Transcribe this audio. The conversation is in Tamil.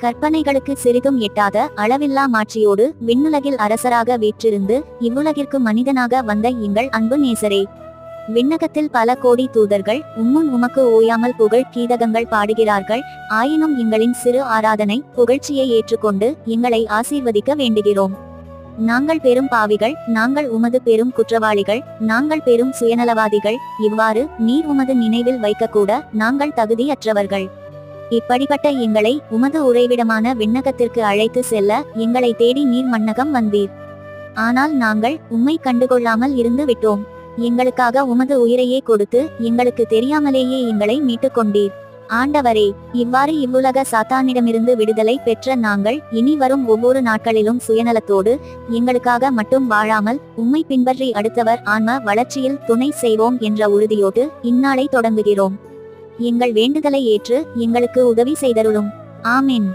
கற்பனைகளுக்கு சிறிதும் எட்டாத அளவில்லா மாட்சியோடு விண்ணுலகில் அரசராக வீற்றிருந்து இவ்வுலகிற்கு மனிதனாக வந்த எங்கள் அன்பு நேசரே, விண்ணகத்தில் பல கோடி தூதர்கள் உம்முன் உமக்கு ஓயாமல் புகழ் கீதகங்கள் பாடுகிறார்கள். ஆயினும் எங்களின் சிறு ஆராதனை புகழ்ச்சியை ஏற்றுக்கொண்டு எங்களை ஆசீர்வதிக்க வேண்டுகிறோம். நாங்கள் பெரும் பாவிகள், நாங்கள் உமது பெரும் குற்றவாளிகள், நாங்கள் பெரும் சுயநலவாதிகள். இவ்வாறு நீர் உமது நினைவில் வைக்கக்கூட நாங்கள் தகுதியற்றவர்கள். இப்படிப்பட்ட எங்களை உமது உறைவிடமான விண்ணகத்திற்கு அழைத்து செல்ல எங்களை தேடி நீர் மண்ணகம் வந்தீர். ஆனால் நாங்கள் உம்மை கண்டுகொள்ளாமல் இருந்து விட்டோம். எங்களுக்காக உமது உயிரையே கொடுத்து எங்களுக்கு தெரியாமலேயே எங்களை மீட்டு கொண்டீர். ஆண்டவரே, இவ்வாறு இவ்வுலக சாத்தானிடமிருந்து விடுதலை பெற்ற நாங்கள் இனி வரும் ஒவ்வொரு நாட்களிலும் சுயநலத்தோடு எங்களுக்காக மட்டும் வாழாமல் உம்மை பின்பற்றி அடுத்தவர் ஆன்ம வளர்ச்சியில் துணை செய்வோம் என்ற உறுதியோடு இந்நாளை தொடங்குகிறோம். எங்கள் வேண்டுதலை ஏற்று எங்களுக்கு உதவி செய்தருளும். ஆமென்.